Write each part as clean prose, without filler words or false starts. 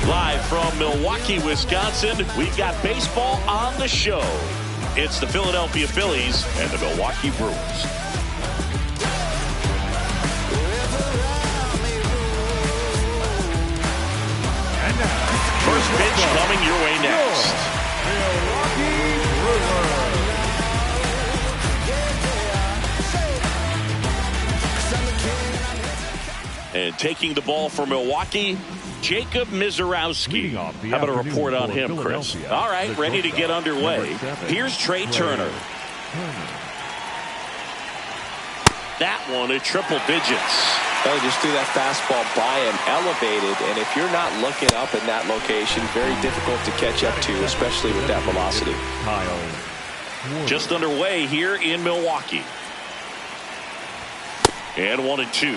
Live from Milwaukee, Wisconsin, we've got baseball on the show. It's the Philadelphia Phillies and the Milwaukee Brewers. First pitch coming your way next. Milwaukee Brewers. And taking the ball for Milwaukee, Jacob Mizorowski. How about a report on him, Chris? All right, ready to get underway. Here's Trey Turner. That one at triple digits. They just threw that fastball by him, elevated, and if you're not looking up in that location, very difficult to catch up to, especially with that velocity. Just underway here in Milwaukee. And 1-2.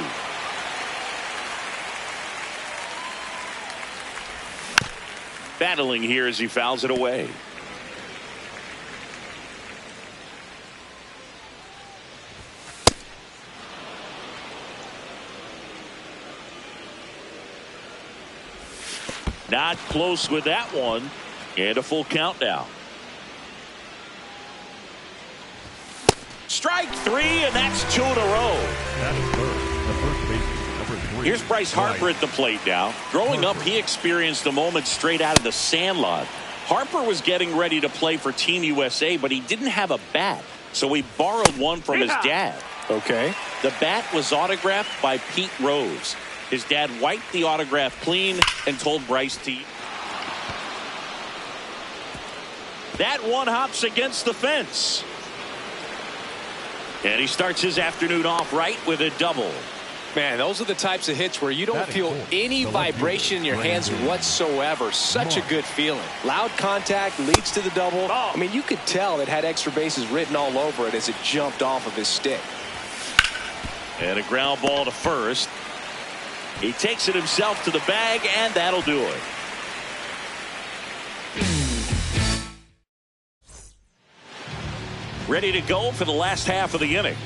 Battling here as he fouls it away. Not close with that one. And a full count now. Strike three, and that's 2 in a row. That is the first baseman, number 3. Here's Bryce Harper at the plate now. Growing up, he experienced a moment straight out of the Sandlot. Harper was getting ready to play for Team USA, but he didn't have a bat, so he borrowed one from his dad. Okay. The bat was autographed by Pete Rose. His dad wiped the autograph clean and told Bryce to. That one hops against the fence. And he starts his afternoon off right with a double. Man, those are the types of hits where you don't feel any vibration in your hands whatsoever. Such a good feeling. Loud contact leads to the double. I mean, you could tell it had extra bases written all over it as it jumped off of his stick. And a ground ball to first. He takes it himself to the bag, and that'll do it. Ready to go for the last half of the inning.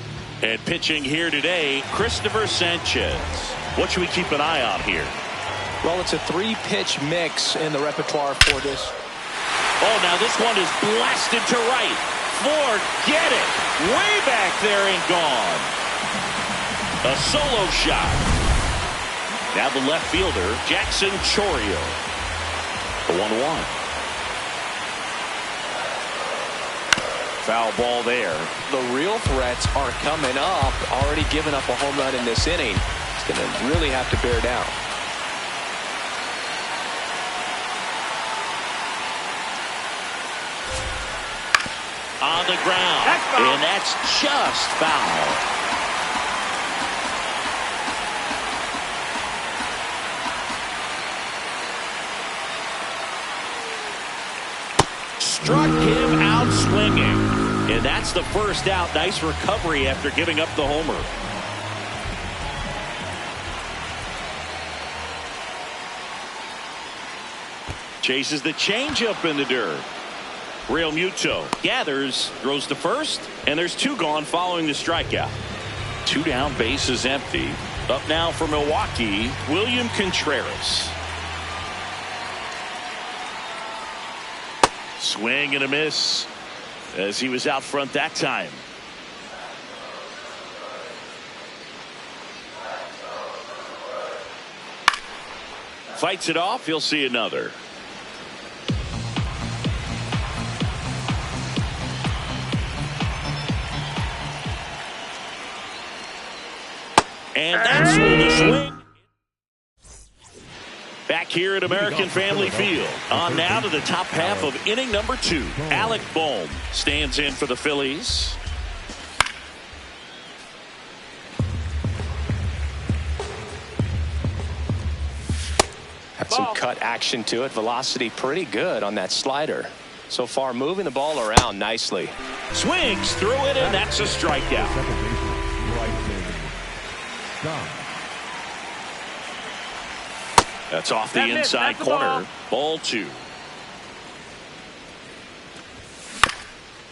And pitching here today, Christopher Sanchez. What should we keep an eye on here? Well, it's a 3-pitch mix in the repertoire for this. Oh, now this one is blasted to right. Forget it. Way back there and gone. A solo shot. Now the left fielder, Jackson Chourio. The 1-1. Foul ball there. The real threats are coming up. Already given up a home run in this inning. It's going to really have to bear down. On the ground. And that's just foul. Struck him out swinging. And that's the first out. Nice recovery after giving up the homer. Chases the changeup in the dirt. Real Muto gathers, throws to first, and there's 2 gone following the strikeout. 2 down, bases empty. Up now for Milwaukee, William Contreras. Swing and a miss as he was out front that time. Fights it off. He'll see another. And that's where the swing. Back here at American Family Field. On now to the top half of inning number 2. Alec Bohm stands in for the Phillies. Had some cut action to it. Velocity pretty good on that slider. So far moving the ball around nicely. Swings through it, and that's a strikeout. That's off the inside corner. Ball 2.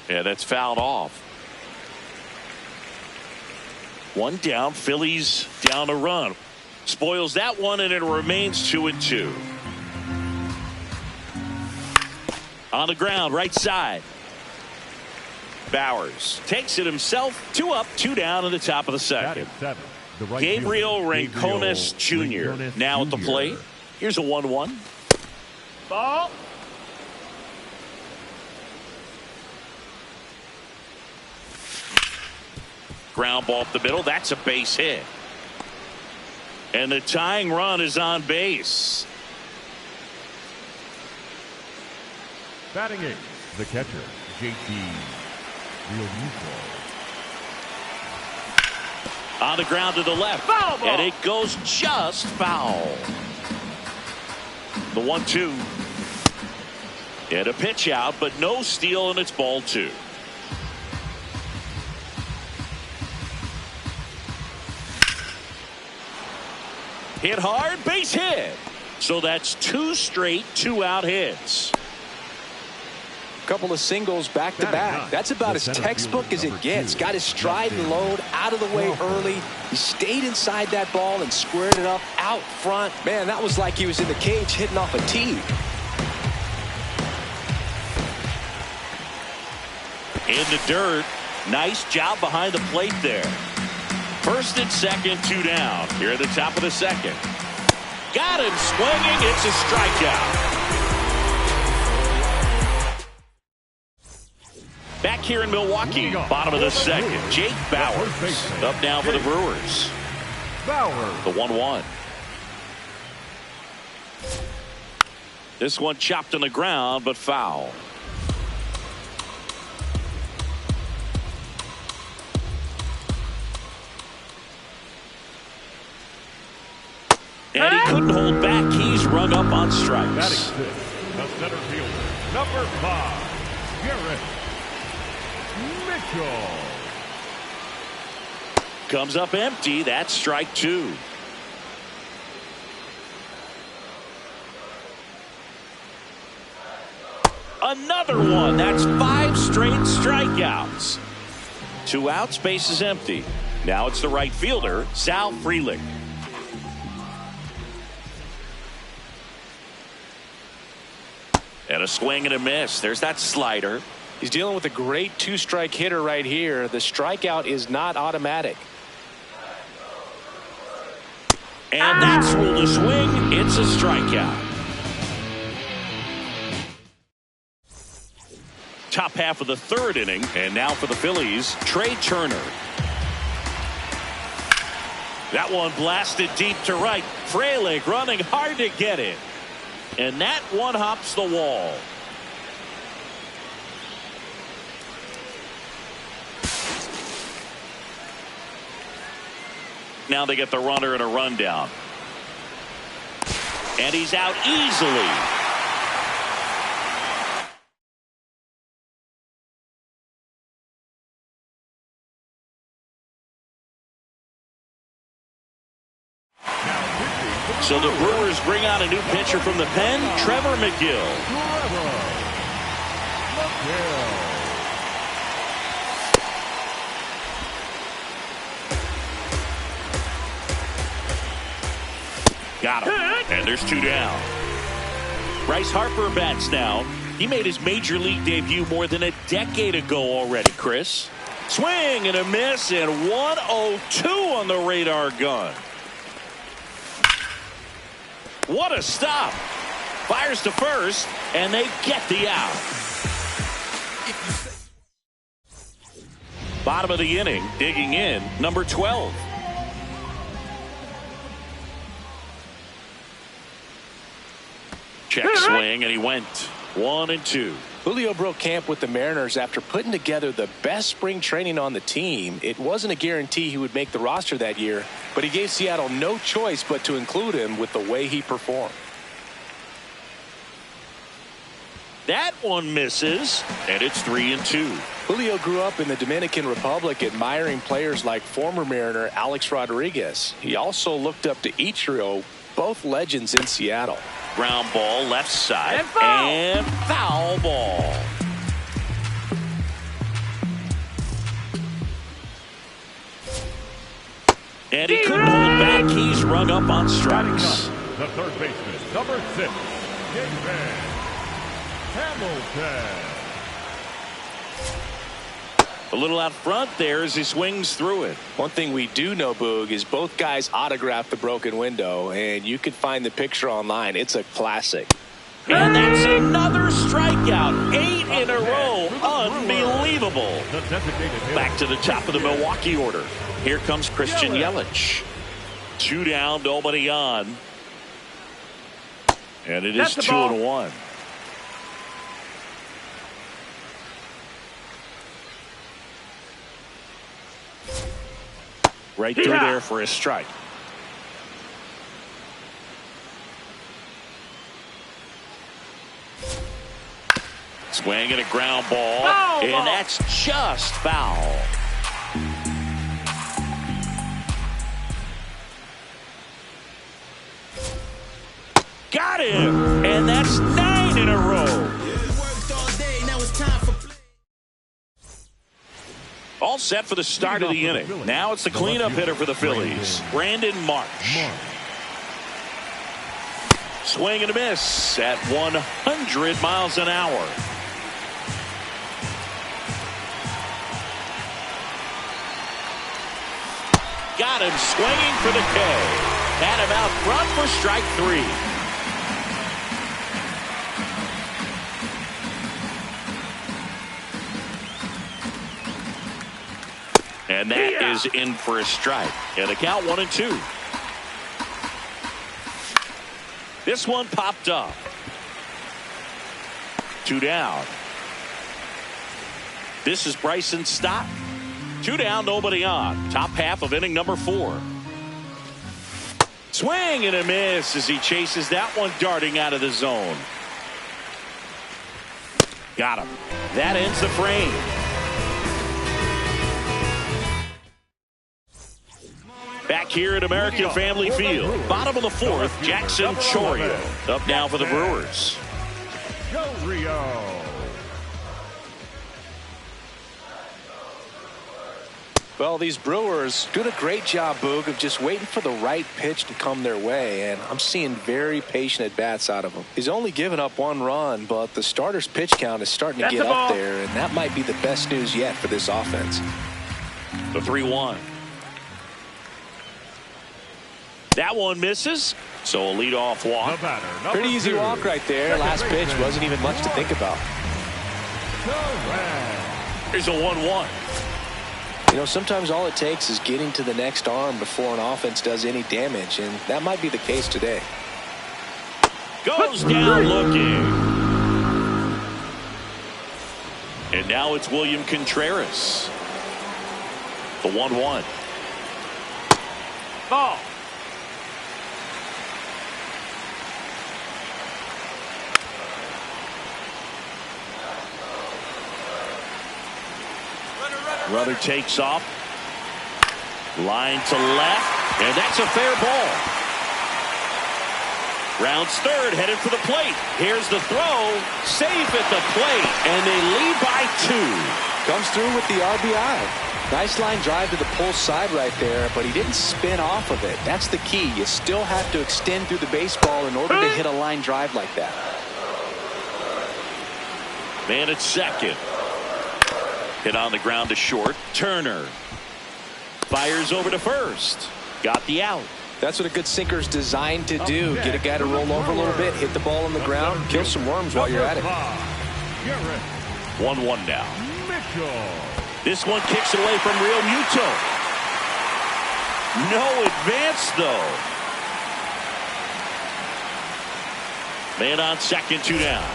Yeah, that's fouled off. 1 down. Phillies down a run. Spoils that one, and it remains 2-2. On the ground, right side. Bowers takes it himself. 2 up, 2 down in the top of the second. Gabriel Rincones Jr. now at the plate. Here's a 1-1. Ball. Ground ball up the middle. That's a base hit. And the tying run is on base. Batting 8th, the catcher, JT Realmuto. On the ground to the left. Foul ball. And it goes just foul. The 1-2. And a pitch out, but no steal, and it's ball 2. Hit hard, base hit. So that's 2 straight 2-out hits. Couple of singles back to back. That's about as textbook as it gets. Got his stride and load out of the way early. He stayed inside that ball and squared it up out front. Man, that was like he was in the cage hitting off a tee. In the dirt. Nice job behind the plate there. First and second, 2 down. Here at the top of the second. Got him swinging. It's a strikeout. Back here in Milwaukee, bottom of the second. Jake Bowers up now for the Brewers. Bowers. The 1-1. This one chopped on the ground, but foul. And he couldn't hold back. He's rung up on strikes. Batting 6th, the center fielder, number 5, Garrett Mitchell. Comes up empty. That's strike 2. Another one. That's 5 straight strikeouts. 2 outs, base is empty. Now it's the right fielder, Sal Frelick. And a swing and a miss. There's that slider. He's dealing with a great 2-strike hitter right here. The strikeout is not automatic. And that's ruled a swing. It's a strikeout. Top half of the 3rd inning. And now for the Phillies, Trey Turner. That one blasted deep to right. Frelick running hard to get it. And that one hops the wall. Now they get the runner and a rundown. And he's out easily. So the Brewers bring out a new pitcher from the pen, Trevor McGill. Got him. And there's 2 down. Bryce Harper bats now. He made his major league debut more than a decade ago already, Chris. Swing and a miss, and 102 on the radar gun. What a stop. Fires to first, and they get the out. Bottom of the inning, digging in, number 12. Check swing, and he went 1-2. Julio broke camp with the Mariners after putting together the best spring training on the team. It wasn't a guarantee he would make the roster that year, but he gave Seattle no choice but to include him with the way he performed. That one misses, and it's 3-2. Julio grew up in the Dominican Republic, admiring players like former Mariner Alex Rodriguez. He also looked up to Ichiro Both legends in Seattle. Ground ball left side. And foul ball. And he couldn't hold back. He's rung up on strikes. The third baseman, number 6, David Hamilton. A little out front there as he swings through it. One thing we do know, Boog, is both guys autographed the broken window, and you can find the picture online. It's a classic. And that's another strikeout. 8 in a row. Unbelievable. Back to the top of the Milwaukee order. Here comes Christian Yelich. 2 down, nobody on. And it is 2-1. Right through there for a strike. Swing and a ground ball. And that's just foul. Got him. And that's 9 in a row. All set for the start of the inning. Now it's the cleanup hitter for the Phillies, Brandon Marsh. Swing and a miss at 100 miles an hour. Got him swinging for the K. Had him out front for strike 3. And that is in for a strike. And a count 1-2. This one popped up. 2 down. This is Bryson Stott. 2 down, nobody on. Top half of inning number 4. Swing and a miss as he chases that one darting out of the zone. Got him. That ends the frame. Back here at American Family Field. Bottom of the 4th, Jackson Choria up now for the Brewers. Joe Rio. Well, these Brewers doing a great job, Boog, of just waiting for the right pitch to come their way, and I'm seeing very patient at-bats out of them. He's only given up 1 run, but the starter's pitch count is starting to get up there, and that might be the best news yet for this offense. The 3-1. That one misses, so a leadoff walk. Pretty easy walk right there. Last pitch wasn't even much to think about. Here's a 1-1. You know, sometimes all it takes is getting to the next arm before an offense does any damage, and that might be the case today. Goes down looking. And now it's William Contreras. The 1-1. Ball. Runner takes off. Line to left. And that's a fair ball. Rounds third, headed for the plate. Here's the throw. Safe at the plate. And they lead by 2. Comes through with the RBI. Nice line drive to the pull side right there, but he didn't spin off of it. That's the key. You still have to extend through the baseball in order to hit a line drive like that. Man at second. Hit on the ground to short. Turner fires over to first. Got the out. That's what a good sinker's designed to do. Get a guy to roll over a little bit, hit the ball on the ground, kill some worms while you're at it. 1-1 now. This one kicks it away from Real Muto. No advance, though. Man on second, 2 down.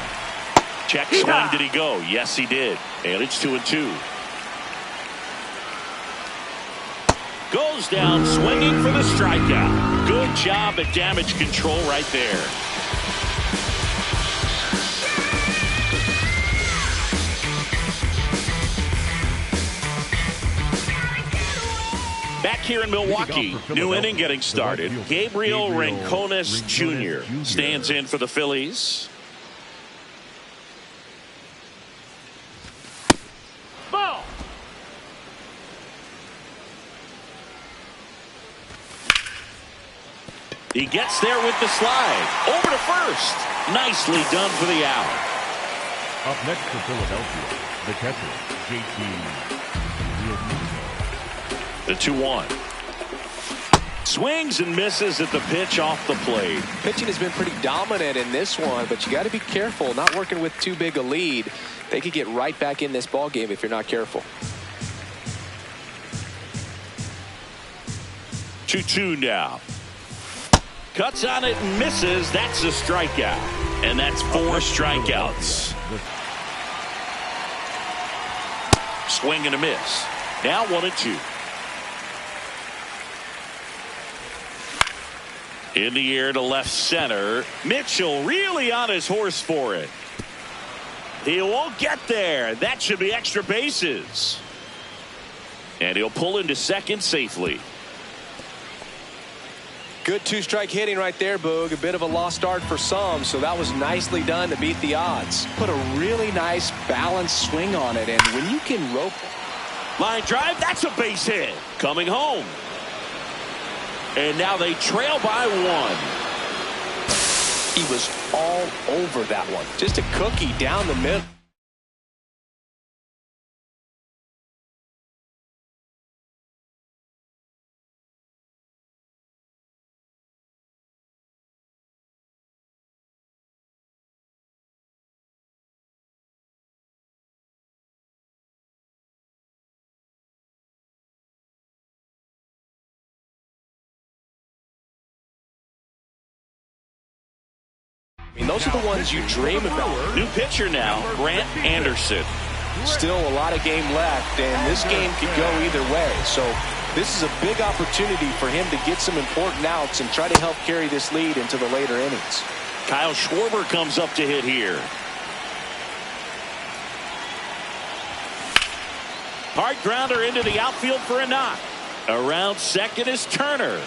Check swing. Did he go? Yes, he did. And it's 2-2. Goes down swinging for the strikeout. Good job at damage control right there. Back here in Milwaukee, new inning getting started. Gabriel Rincones Jr. stands in for the Phillies. Ball. He gets there with the slide. Over to first. Nicely done for the out. Up next for Philadelphia, the catcher, JT. The 2-1. Swings and misses at the pitch off the plate. Pitching has been pretty dominant in this one, but you got to be careful. Not working with too big a lead. They could get right back in this ball game if you're not careful. 2-2 now. Cuts on it and misses. That's a strikeout. And that's 4 strikeouts. Swing and a miss. Now 1-2. In the air to left center. Mitchell really on his horse for it. He won't get there. That should be extra bases. And he'll pull into second safely. Good 2-strike hitting right there, Boog. A bit of a lost start for some, so that was nicely done to beat the odds. Put a really nice balanced swing on it, and when you can rope it. Line drive, that's a base hit. Coming home. And now they trail by 1. He was all over that one. Just a cookie down the middle. I mean, those are the ones you dream about. New pitcher now, Grant Anderson. Still a lot of game left, and this game could go either way. So this is a big opportunity for him to get some important outs and try to help carry this lead into the later innings. Kyle Schwarber comes up to hit here. Hard grounder into the outfield for a knock. Around second is Turner.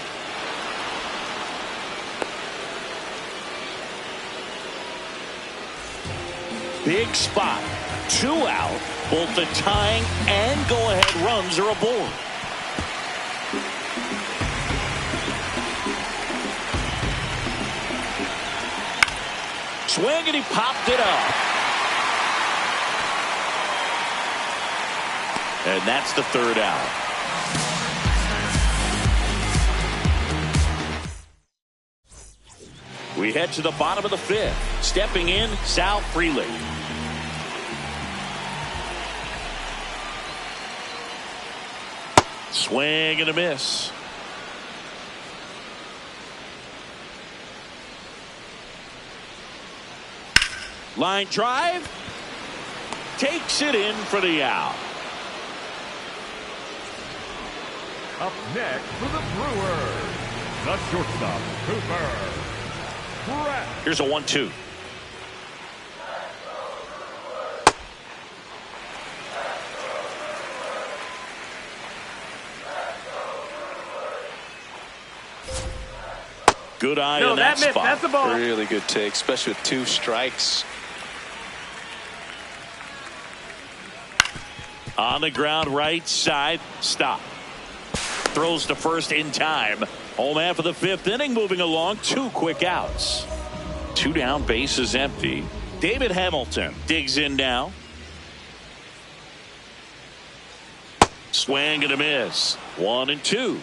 Big spot. 2 out. Both the tying and go-ahead runs are aboard. Swing and he popped it up. And that's the 3rd out. We head to the bottom of the 5th. Stepping in, Sal Frelick. Swing and a miss. Line drive. Takes it in for the out. Up next for the Brewers, the shortstop, Cooper. Here's a 1-2. Good eye on that spot. That's the ball. Really good take, especially with 2 strikes. On the ground, right side. Stop. Throws to first in time. Home half of the 5th inning moving along. 2 quick outs. 2 down, bases empty. David Hamilton digs in now. Swing and a miss. 1-2.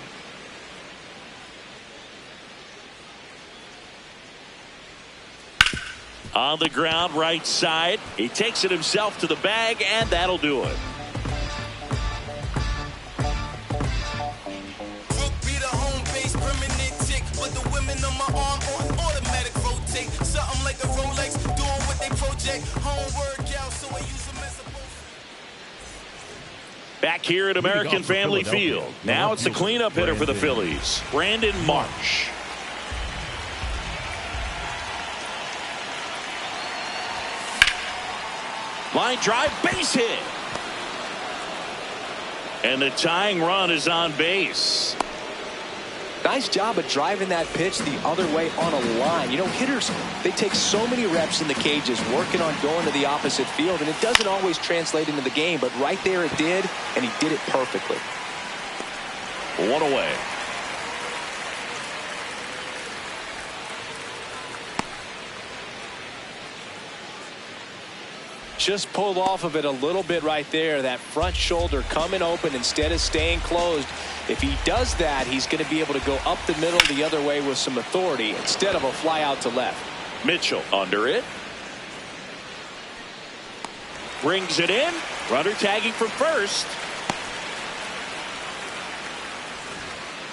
On the ground, right side. He takes it himself to the bag, and that'll do it. Back here at American Family Field. Now it's the cleanup hitter for the Phillies, Brandon Marsh. Line drive, base hit. And the tying run is on base. Nice job of driving that pitch the other way on a line. You know, hitters, they take so many reps in the cages working on going to the opposite field, and it doesn't always translate into the game, but right there it did, and he did it perfectly. One away. Just pulled off of it a little bit right there. That front shoulder coming open instead of staying closed. If he does that, he's going to be able to go up the middle the other way with some authority instead of a fly out to left. Mitchell under it. Brings it in. Runner tagging from first.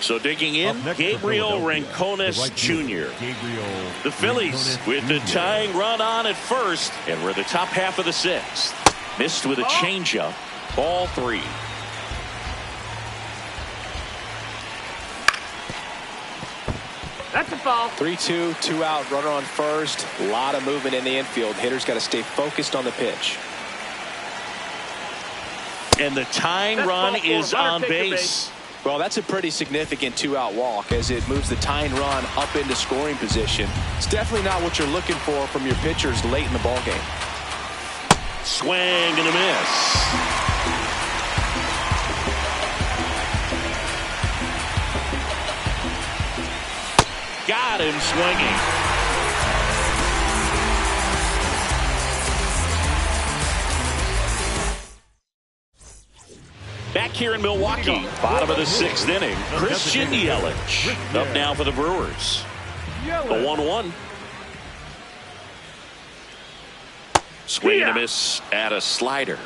So digging in, Gabriel Rincones Jr. The Phillies with the tying run on at first, and we're the top half of the sixth. Missed with a changeup. Ball 3. That's a foul. 3-2, 2 out, runner on first. A lot of movement in the infield. Hitters got to stay focused on the pitch. And the tying run is on base. Well, that's a pretty significant 2-out walk as it moves the tying run up into scoring position. It's definitely not what you're looking for from your pitchers late in the ballgame. Swing and a miss. Got him swinging. Back here in Milwaukee, bottom of the 6th inning, Christian Yelich up now for the Brewers. The 1-1. Swing and a miss at a slider.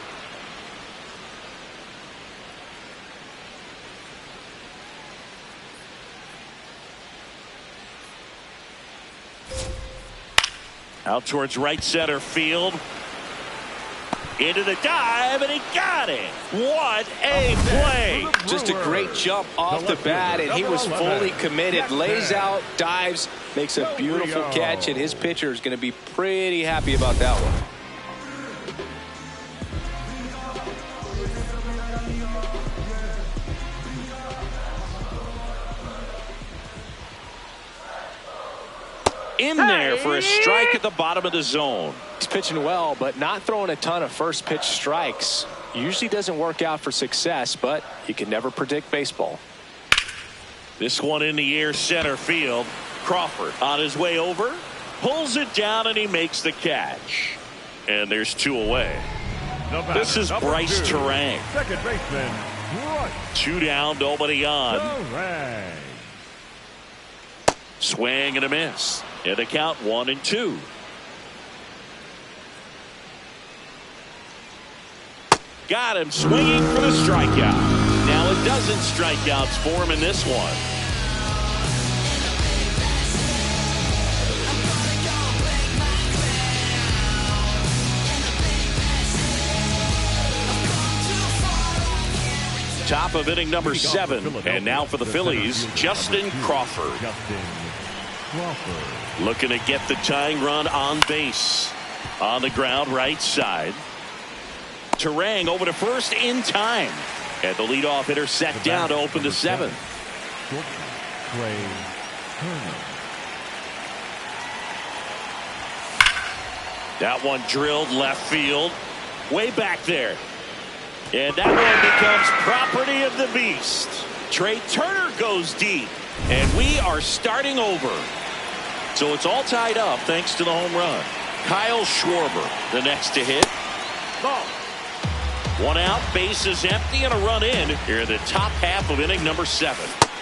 Out towards right center field. Into the dive, and he got it. What a play. Just a great jump off the bat, and he was fully committed. Lays out, dives, makes a beautiful catch, and his pitcher is going to be pretty happy about that one. In there for a strike at the bottom of the zone. He's pitching well, but not throwing a ton of first pitch strikes. Usually doesn't work out for success, but you can never predict baseball. This one in the air center field. Crawford on his way over. Pulls it down and he makes the catch. And there's 2 away. This is Bryce Turang. Second baseman, Bryce. 2 down, nobody on. Turang. Swing and a miss. And the count 1-2. Got him swinging for the strikeout. Now a dozen strikeouts for him in this one. Top of inning number 7. And now for the Phillies, Justin Crawford. Looking to get the tying run on base. On the ground right side. Turang over to first in time. And the leadoff hitter set down to open the 7th. That one drilled left field. Way back there. And that one becomes property of the beast. Trey Turner goes deep. And we are starting over. So it's all tied up thanks to the home run. Kyle Schwarber, the next to hit. Ball. 1 out, bases empty, and a run in here in the top half of inning number 7.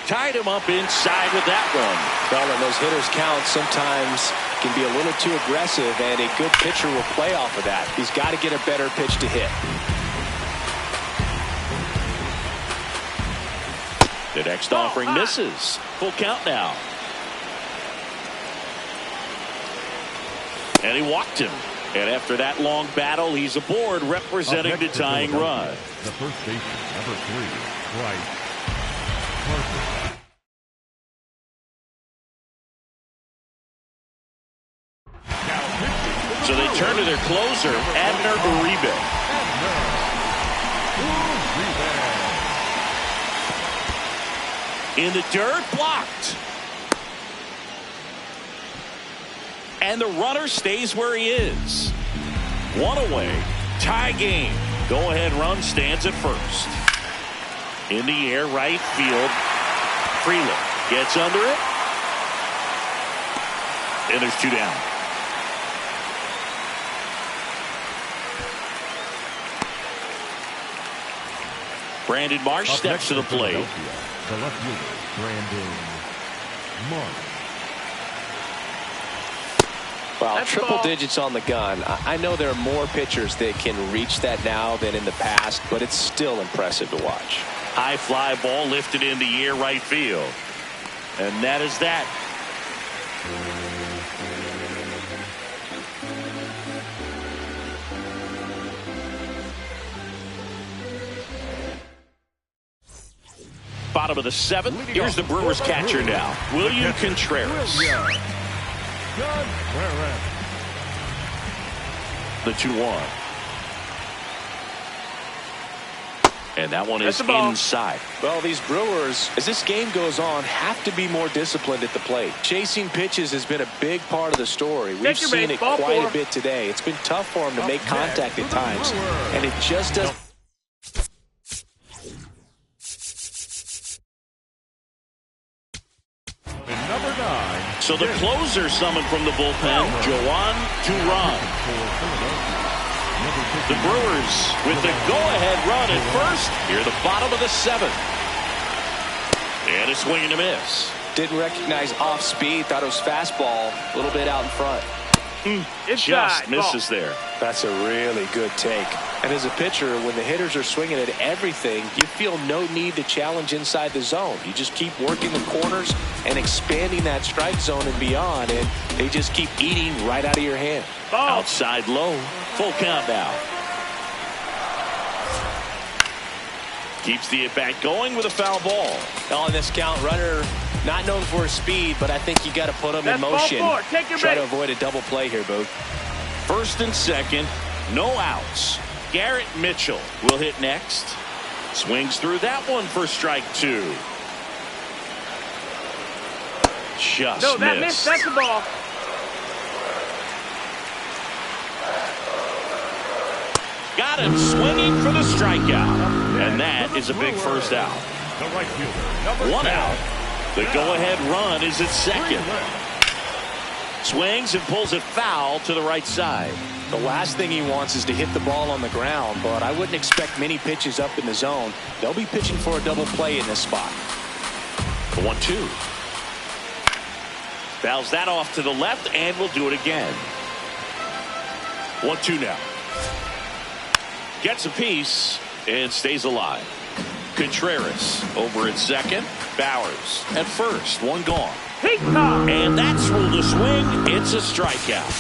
Tied him up inside with that one. Well, and those hitters count sometimes can be a little too aggressive, and a good pitcher will play off of that. He's got to get a better pitch to hit. The next offering misses. Full count now. And he walked him. And after that long battle, he's aboard representing the tying run. The first baseman, number 3, Bryce. So they turn to their closer, Abner Uribe. In the dirt, blocked. And the runner stays where he is. One away, tie game. Go-ahead run stands at first. In the air, right field. Freeland gets under it. And there's 2 down. Brandon Marsh steps to the plate. The left fielder, Brandon Marsh. Well, triple digits on the gun. I know there are more pitchers that can reach that now than in the past, but it's still impressive to watch. High fly ball lifted in the air, right field. And that is that. Bottom of the 7th. Here's the Brewers catcher now, William Contreras. The 2-1. And that one is inside. Well, these Brewers, as this game goes on, have to be more disciplined at the plate. Chasing pitches has been a big part of the story. We've seen it quite a bit today. It's been tough for him to make contact at times, and it just doesn't. So the closer summoned from the bullpen, Joan Duran. The Brewers with the go-ahead run at first. Here the bottom of the 7th. And a swing and a miss. Didn't recognize off speed. Thought it was fastball. A little bit out in front. Just misses there. That's a really good take. And as a pitcher, when the hitters are swinging at everything, you feel no need to challenge inside the zone. You just keep working the corners and expanding that strike zone and beyond, and they just keep eating right out of your hand. Outside low. Full count now. Keeps the at-bat going with a foul ball. On this count, runner not known for his speed, but I think you got to put him in motion. Try to avoid a double play here, Booth. 1st and 2nd, no outs. Garrett Mitchell will hit next. Swings through that one for strike 2. Just missed. That's the ball. Got him swinging for the strikeout. And that is a big first out. The right fielder, 1 out. The go-ahead run is at second. Swings and pulls it foul to the right side. The last thing he wants is to hit the ball on the ground, but I wouldn't expect many pitches up in the zone. They'll be pitching for a double play in this spot. The 1-2. Fouls that off to the left, and will do it again. 1-2 now. Gets a piece and stays alive. Contreras over at second. Bowers at first. 1 gone. And that's ruled a swing. It's a strikeout.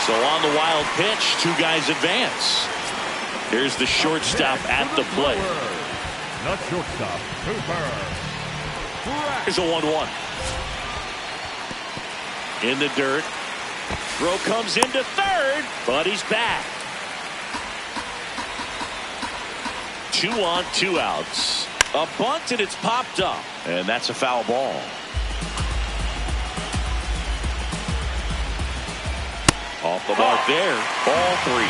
So on the wild pitch, 2 guys advance. Here's the shortstop at the plate. Not shortstop. Hooper. Here's a 1-1. In the dirt. Throw comes into third, but he's back. 2 on, 2 outs. A bunt, and it's popped up. And that's a foul ball. Off the mark there. Ball 3.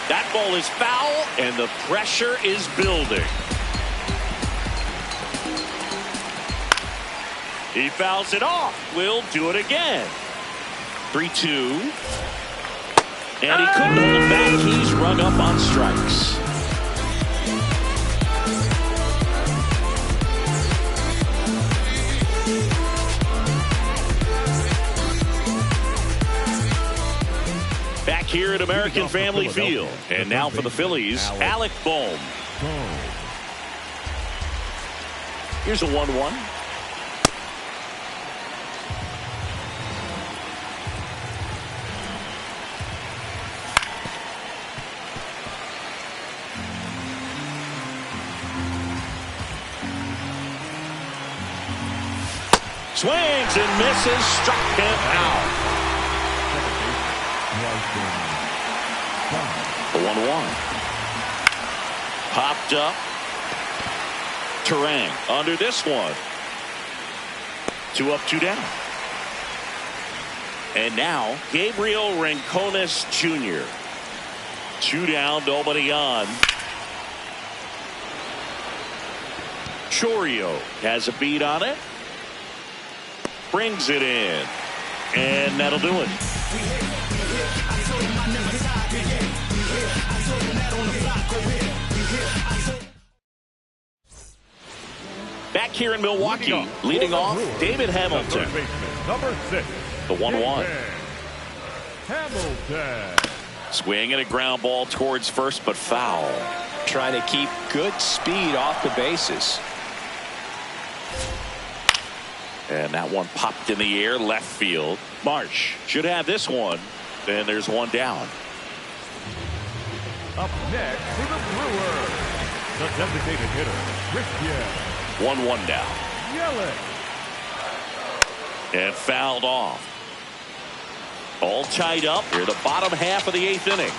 That ball is foul, and the pressure is building. He fouls it off. We'll do it again. 3-2. And he couldn't hold it back. He's rung up on strikes. Back here at American Family Field. And now for the Phillies, Alec Bohm. Here's a 1-1. Swings and misses, struck him out. The 1-1. Popped up. Terang under this one. 2 up, 2 down. And now Gabriel Rincones Jr. 2 down, nobody on. Chourio has a beat on it. Brings it in. And that'll do it. Back here in Milwaukee, leading off, David Hamilton. Number 6. The 1-1. Hamilton. Swing and a ground ball towards first, but foul. Trying to keep good speed off the bases. And that one popped in the air, left field. Marsh should have this one. And there's one down. Up next for the Brewers, the designated hitter, Christian. 1-1 down. Yelich. And fouled off. All tied up here, the bottom half of the 8th inning.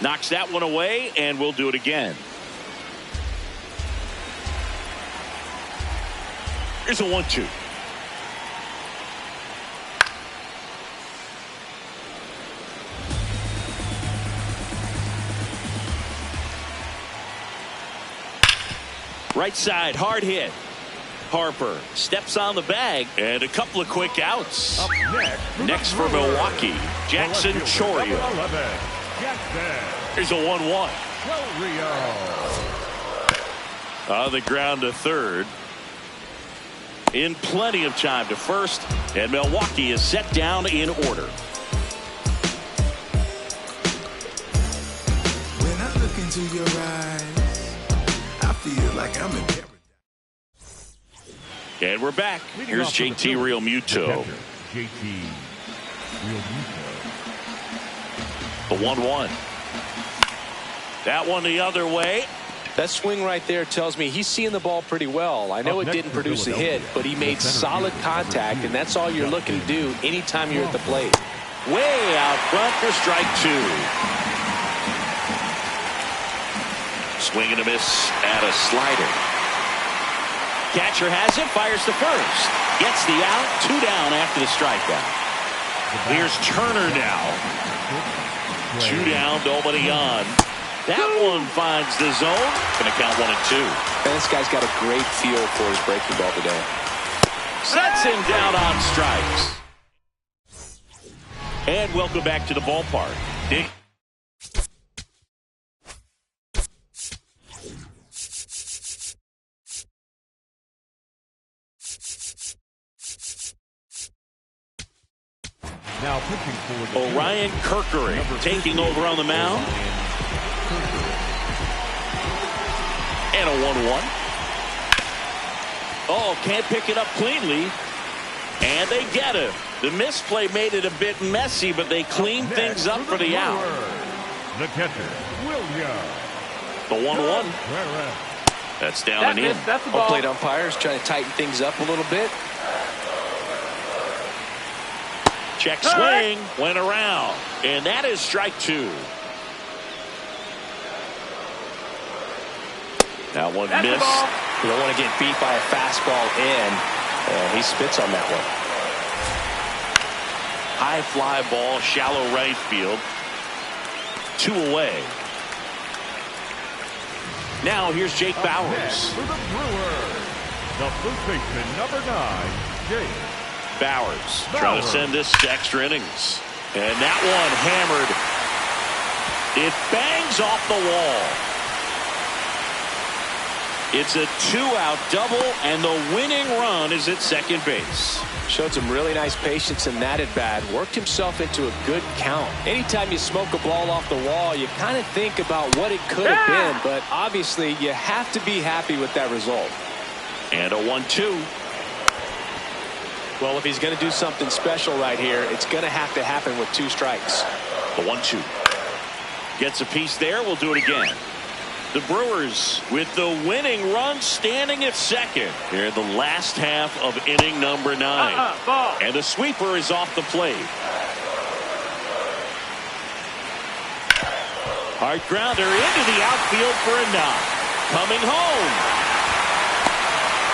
Knocks that one away, and we'll do it again. Here's a 1-2. Right side, hard hit. Harper steps on the bag, and a couple of quick outs. Up next for Milwaukee, Jackson Chourio. Here's a 1-1. On the ground to third. In plenty of time to first, and Milwaukee is set down in order. When I look into your eyes, I feel like I'm in paradise. And we're back. Here's JT Realmuto. JT Realmuto. The 1-1. That one the other way. That swing right there tells me he's seeing the ball pretty well. I know it didn't produce a hit, but he made solid contact, and that's all you're looking to do anytime you're at the plate. Way out front for strike 2. Swing and a miss at a slider. Catcher has it, fires to first. Gets the out, 2 down after the strikeout. Here's Turner now. 2 down, nobody on. That one finds the zone. Going to count 1 and 2. And this guy's got a great feel for his breaking ball today. Sets him down on strikes. And welcome back to the ballpark. Dick. Now pitching for the Orion Kerkering taking over on the mound. And a 1-1. Oh, can't pick it up cleanly. And they get it. The misplay made it a bit messy, but they cleaned things up for the out. The catcher, William. The 1-1. That's down and in. That's the ball. Plate umpires trying to tighten things up a little bit. Check swing, went around. And that is strike 2. That one missed. You don't want to get beat by a fastball in. He spits on that one. High fly ball, shallow right field. 2 away. Now here's Jake Bowers. For the Brewers, the first baseman, number 9, Jake Bowers trying to send this to extra innings. And that one hammered. It bangs off the wall. It's a 2-out double, and the winning run is at second base. Showed some really nice patience in that at bat. Worked himself into a good count. Anytime you smoke a ball off the wall, you kind of think about what it could have been, but obviously you have to be happy with that result. And a 1-2. Well, if he's going to do something special right here, it's going to have to happen with 2 strikes. The 1-2. Gets a piece there. We'll do it again. The Brewers with the winning run standing at second here in the last half of inning number 9. And the sweeper is off the plate. Hard grounder into the outfield for a knock. Coming home.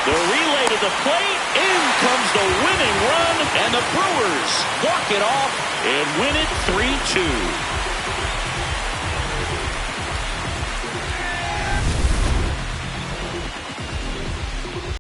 The relay to the plate. In comes the winning run. And the Brewers walk it off and win it 3-2.